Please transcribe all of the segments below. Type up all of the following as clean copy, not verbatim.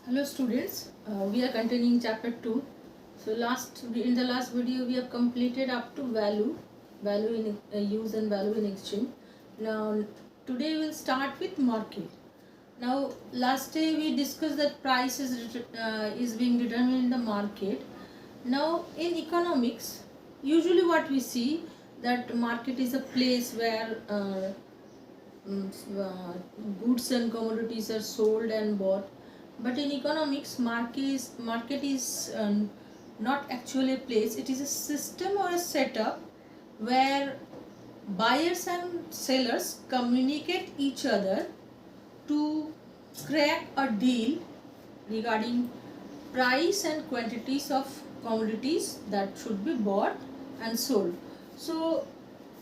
Hello students, we are continuing chapter 2. So in the last video we have completed up to value in use and value in exchange. Now today we'll start with market. Now last day we discussed that price is being determined in the market. Now in economics, usually what we see that market is a place where mm, uh, goods and commodities are sold and bought, but in economics market is not actually a place. It is a system or a setup where buyers and sellers communicate each other to crack a deal regarding price and quantities of commodities that should be bought and sold. So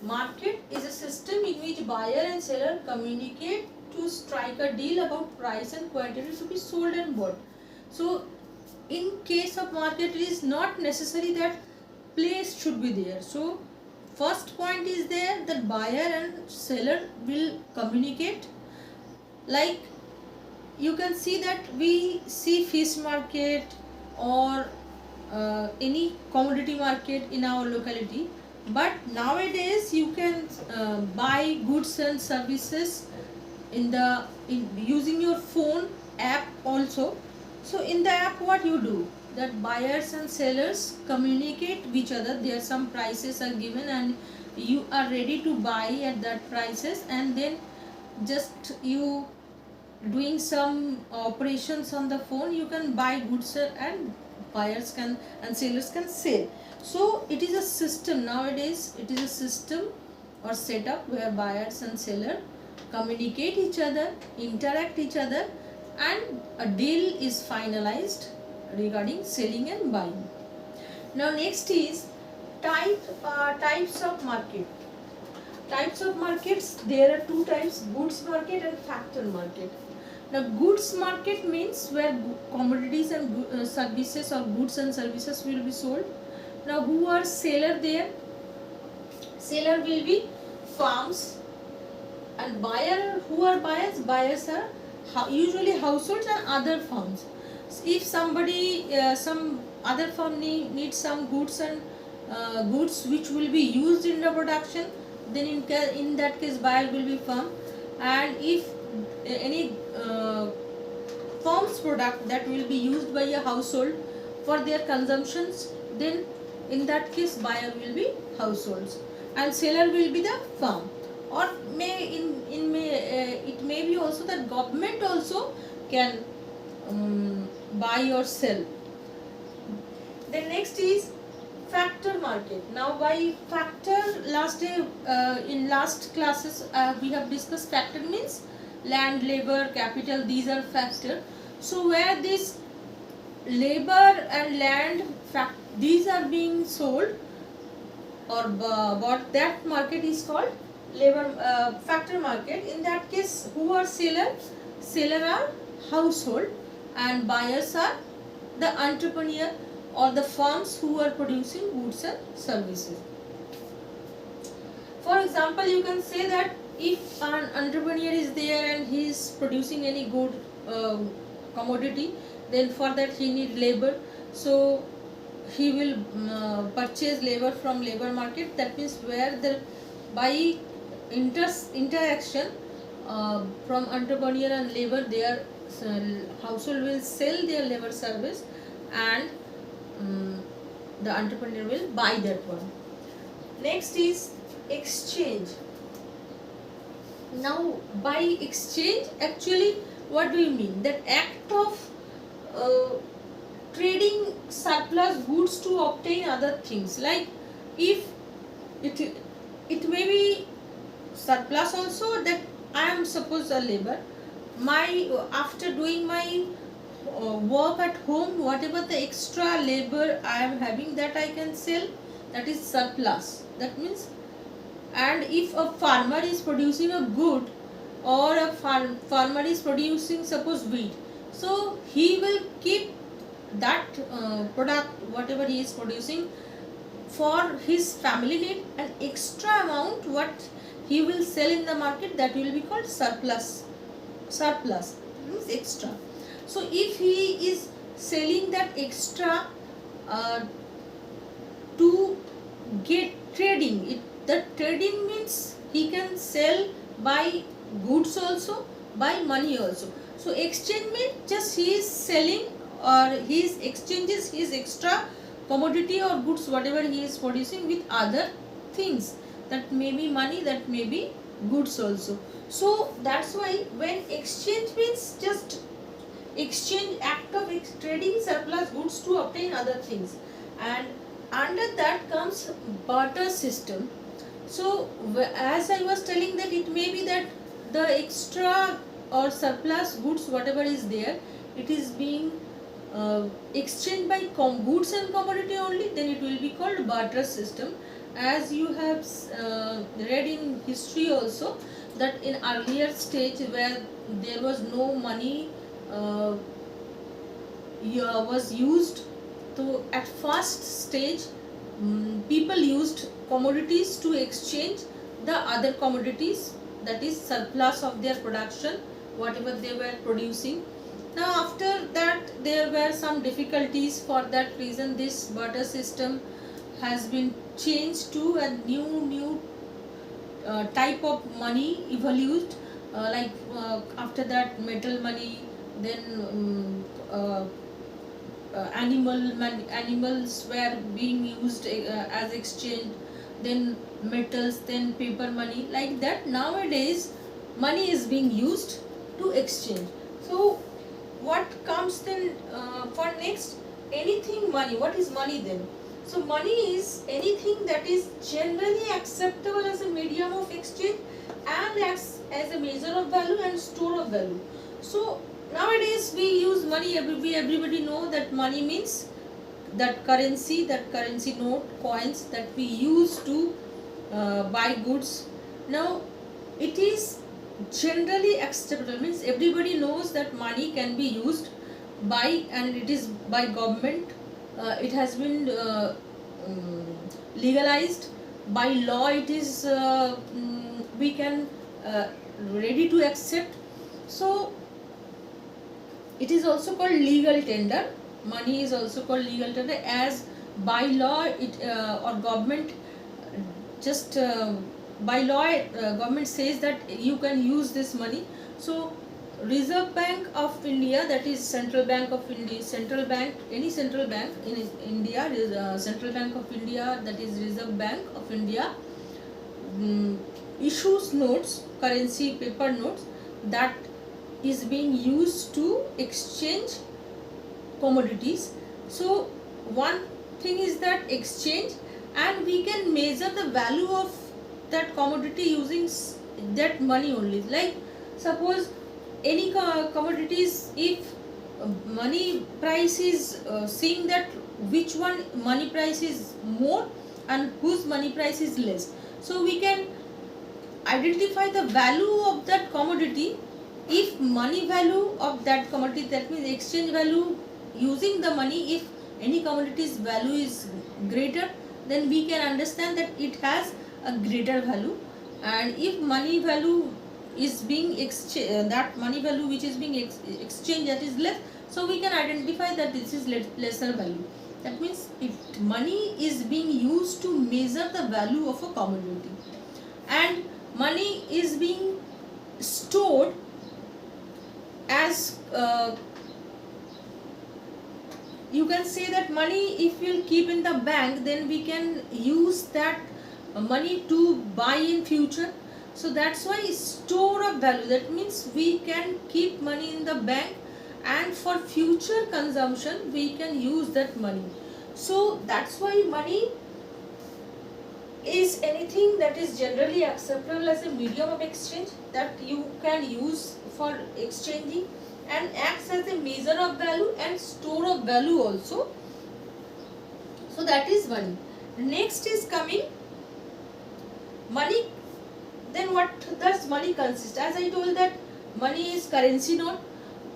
market is a system in which buyer and seller communicate to strike a deal about price and quantity to be sold and bought. So in case of market, it is not necessary that place should be there. So first point is there that buyer and seller will communicate. Like you can see that we see fish market or any commodity market in our locality, but nowadays you can buy goods and services in using your phone app also. So in the app what you do, that buyers and sellers communicate with each other. There some prices are given and you are ready to buy at that prices, and then just you doing some operations on the phone, you can buy goods and buyers can and sellers can sell. So it is a system nowadays. It is a system or setup where buyers and seller communicate each other, interact each other, and a deal is finalized regarding selling and buying. Now next is types of market. Types of markets, there are two types: goods market and factor market. Now goods market means where commodities and services or goods and services will be sold. Now who are seller there? Seller will be farms, and buyer, who are buyers? Buyers are usually households and other firms. So if somebody some other firm needs some goods and goods which will be used in the production, then in that case buyer will be firm. And if any firm's product that will be used by a household for their consumptions, then in that case buyer will be households and seller will be the firm. Or it may be also that government also can buy or sell. Then next is factor market. Now by factor, last day in last classes we have discussed factor means land, labor, capital, these are factor. So where this labor and land these are being sold or bought, that market is called labor factor market. In that case, who are seller? Seller are household and buyers are the entrepreneur or the firms who are producing goods and services. For example, you can say that if an entrepreneur is there and he is producing any good commodity, then for that he need labor. So he will purchase labor from labor market. That means where the by interaction from entrepreneur and labor, their household will sell their labor service and the entrepreneur will buy that one. Next is exchange. Now by exchange, actually what do you mean? That act of trading surplus goods to obtain other things. Like if it may be surplus also, that I am suppose a labor, after doing my work at home, whatever the extra labor I am having, that I can sell, that is surplus. That means, and if a farmer is producing a good or a farmer is producing suppose wheat, so he will keep that product whatever he is producing for his family need, an extra amount what he will sell in the market, that will be called surplus. Surplus means extra. So if he is selling that extra uh, to get trading, the trading means he can sell by goods also, by money also. So exchange means just he is selling, or he is exchanges his extra commodity or goods whatever he is producing with other things, that may be money, that may be goods also. So that's why when exchange means just exchange, act of trading surplus goods to obtain other things, and under that comes barter system. So as I was telling, that it may be that the extra or surplus goods whatever is there, it is being exchanged by goods and commodity only, then it will be called barter system. As you have read in history also, that in earlier stage where there was no money was used, to at first stage people used commodities to exchange the other commodities, that is surplus of their production, whatever they were producing. Now after that there were some difficulties, for that reason this barter system has been changed to a new type of money evolved, after that metal money, then animals were being used as exchange, then metals, then paper money, like that. Nowadays money is being used to exchange. So what comes then for next? Anything money. What is money then? So money is anything that is generally acceptable as a medium of exchange and as a measure of value and store of value. So nowadays we use money, everybody know that money means that currency note, coins that we use to buy goods. Now it is generally acceptable, means everybody knows that money can be used by, and it is by government, it has been legalized by law, it is we can ready to accept. So it is also called legal tender. Money is also called legal tender, as by law it or government just by law government says that you can use this money. So Reserve Bank of India, that is Central Bank of India, central bank, any central bank in India is Central Bank of India, that is Reserve Bank of India, issues notes, currency paper notes, that is being used to exchange commodities. So one thing is that exchange, and we can measure the value of that commodity using that money only. Like suppose any commodities, if money price is seeing that which one money price is more and whose money price is less, so we can identify the value of that commodity. If money value of that commodity, that means exchange value using the money, if any commodity's value is greater, then we can understand that it has a greater value. And if money value is being exchanged, that money value which is being exchanged, that is less, so we can identify that this is lesser value. That means if money is being used to measure the value of a commodity, and money is being stored as you can say that money, if we'll keep in the bank, then we can use that money to buy in future. So that's why store of value, that means we can keep money in the bank and for future consumption we can use that money. So that's why money is anything that is generally acceptable as a medium of exchange, that you can use for exchanging, and acts as a measure of value and store of value also. So that is money. Next is coming money. Then what does money consist? As I told that money is currency note,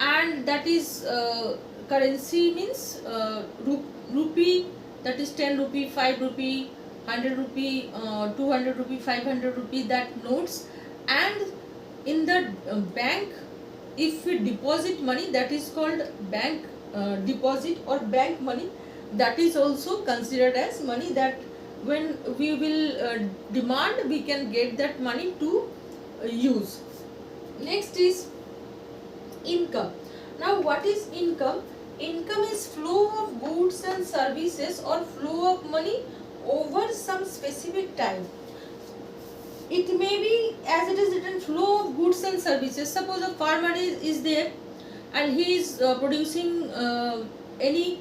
and that is currency means rupee, that is 10 rupee, 5 rupee, 100 rupee, 200 rupee, 500 rupee, that notes. And in the bank if we deposit money, that is called bank deposit or bank money. That is also considered as money, that when we will demand, we can get that money to use. Next is income. Now what is income? Income is flow of goods and services or flow of money over some specific time. It may be, as it is written, flow of goods and services. Suppose a farmer is there and he is producing any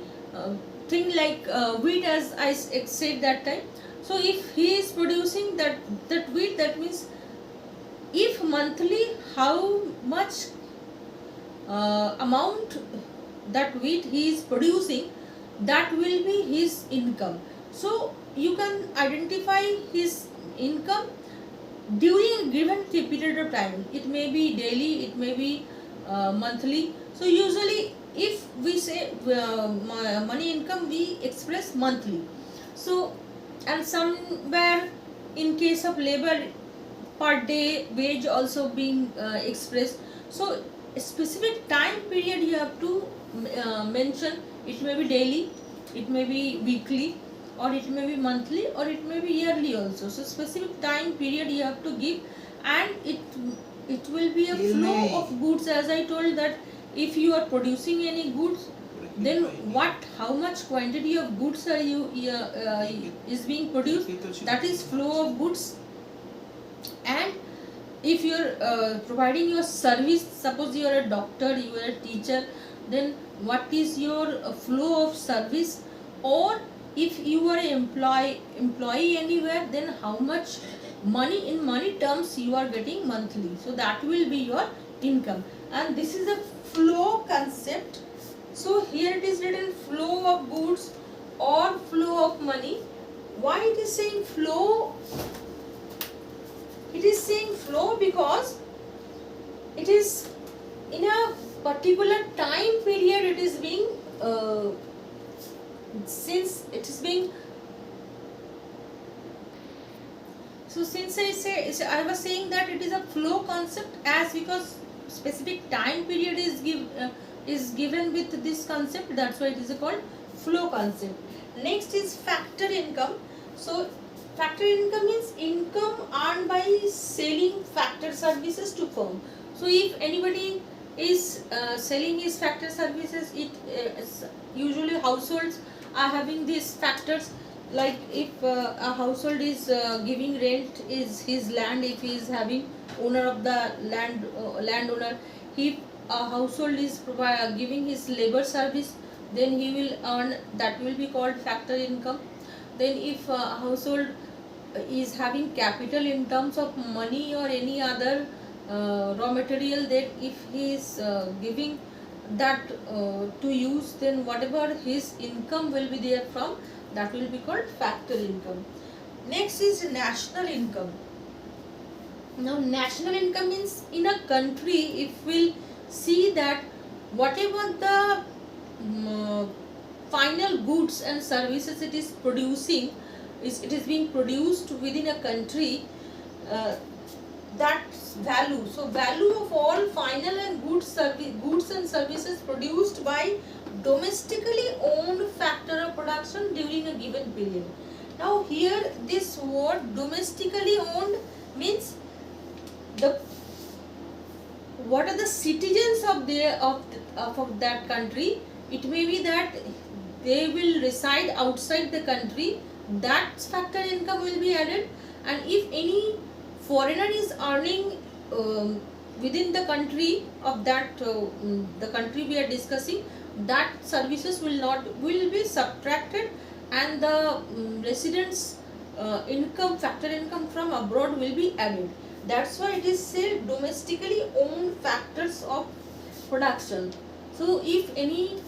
thing like wheat, as I said that time. So if he is producing that wheat, that means if monthly how much amount that wheat he is producing, that will be his income. So you can identify his income during a given period of time. It may be daily, it may be monthly. So usually if we say money income, we express monthly. So, and somewhere in case of labor, per day wage also being expressed. So a specific time period you have to mention. It may be daily, it may be weekly, or it may be monthly, or it may be yearly also. So specific time period you have to give, and it will be a flow of goods. As I told that if you are producing any goods, then how much quantity of goods are is being produced, that is flow of goods. And if you are providing your service, suppose you are a doctor, you are a teacher, then what is your flow of service? Or if you are an employee anywhere, then how much money in money terms you are getting monthly. So that will be your income, and this is a flow concept. So here it is written flow of goods or flow of money. Why it is saying flow? It is saying flow because it is in a particular time period it is being since it is being, so since I was saying that it is a flow concept, as because specific time period is given with this concept, that's why it is called flow concept. Next is factor income. So factor income means income earned by selling factor services to firm. So if anybody is selling his factor services, it usually households are having these factors. Like if a household is giving rent is his land, if he is having owner of the land, landowner, if a household is giving his labor service, then he will earn, that will be called factor income. Then if a household is having capital in terms of money or any other raw material, that if he is giving that to use, then whatever his income will be there from, that will be called factor income. Next is national income. Now national income means in a country, if we'll see that whatever the final goods and services it is producing, it is being produced within a country, that value. So value of all final and goods and services produced by domestically owned factor of production during a given period. Now here this word domestically owned means what are the citizens of that country. It may be that they will reside outside the country, that factor income will be added. And if any foreigner is earning within the country of that the country we are discussing, that services will be subtracted, and the residents income, factor income from abroad will be added. That's why it is said domestically owned factors of production. So if any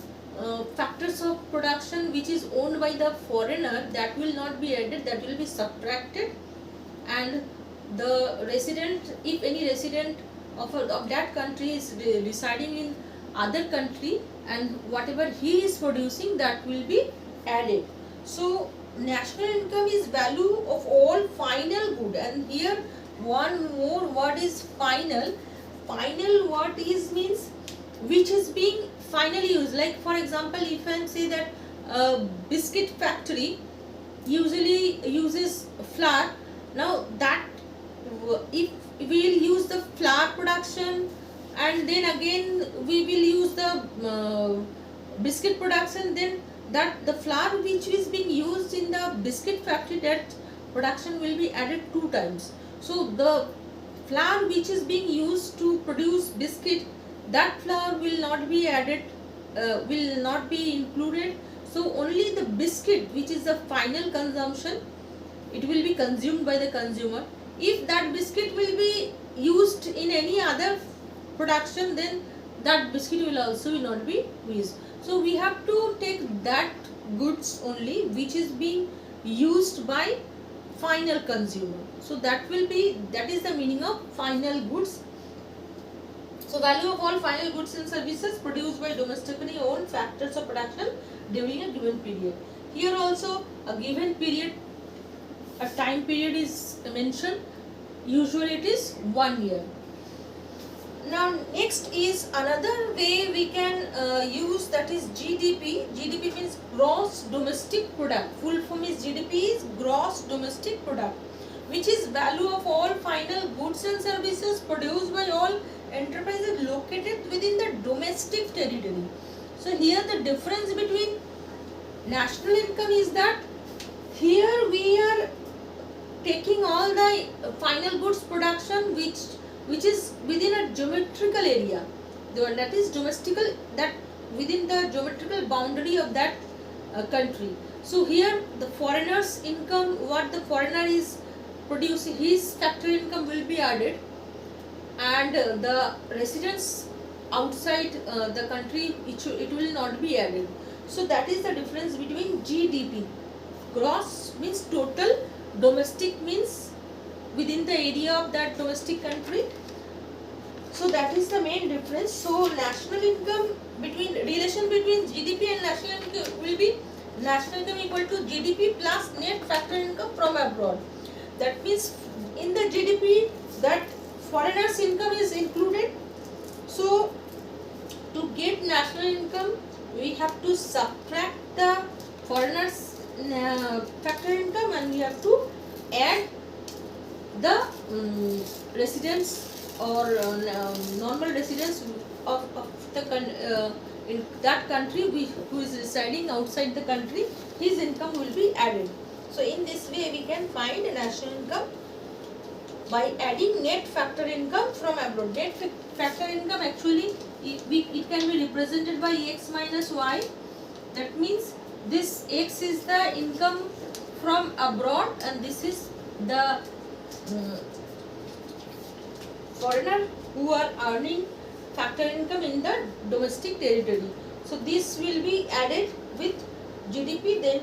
factors of production which is owned by the foreigner, that will not be added, that will be subtracted. And the resident, if any resident of that country is residing in other country, and whatever he is producing, that will be added. So national income is value of all final good. And here one more word is final. final what is means which is being finally used. Like for example, if I say that a biscuit factory usually uses flour, now that if we will use the flour production and then again we will use the biscuit production, then that the flour which is being used in the biscuit factory, that production will be added 2 times. So the flour which is being used to produce biscuit, that flour will not be added, will not be included. So only the biscuit which is the final consumption, it will be consumed by the consumer. If that biscuit will be used in any other production, then that biscuit will also not be used. So we have to take that goods only which is being used by final consumer. So that is the meaning of final goods. So value of all final goods and services produced by domestically owned factors of production during a given period. Here also a given period, a time period is mentioned. Usually it is 1 year. Now next is another way we can use, that is GDP. GDP means gross domestic product. Full form is GDP is gross domestic product, which is value of all final goods and services produced by all enterprises located within the domestic territory. So here the difference between national income is that here we are taking all the final goods production which is within a geometrical area, that is domestical, that within the geometrical boundary of that country. So here the foreigner's income, what the foreigner is producing, his factory income will be added, and the residents outside the country, it will not be added. So that is the difference between GDP. Gross means total, domestic means within the area of that domestic country. So that is the main difference. So national income, relation between GDP and national income will be national income equal to GDP plus net factor income from abroad. That means in the GDP that foreigners income is included. So to get national income we have to subtract the foreigners factor income, and we have to add the residents or normal residents of the in that country who is residing outside the country, his income will be added. So in this way we can find national income by adding net factor income from abroad. Net factor income actually it can be represented by x minus y. That means this x is the income from abroad and this is the foreigner who are earning factor income in the domestic territory. So this will be added with GDP, then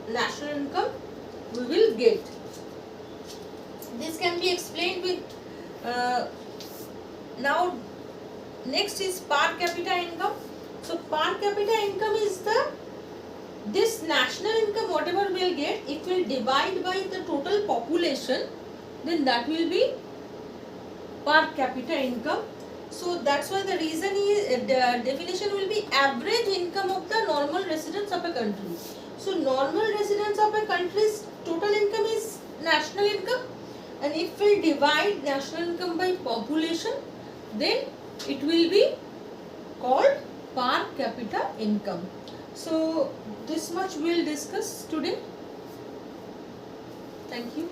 national income we will get. This can be explained with now next is per capita income. So per capita income is this national income whatever we'll get, if we'll divide by the total population, then that will be per capita income. So that's why the reason is the definition will be average income of the normal residents of a country. So normal residents of a country's total income is national income, and if we divide national income by population, then it will be called per capita income. So this much we will discuss today. Thank you.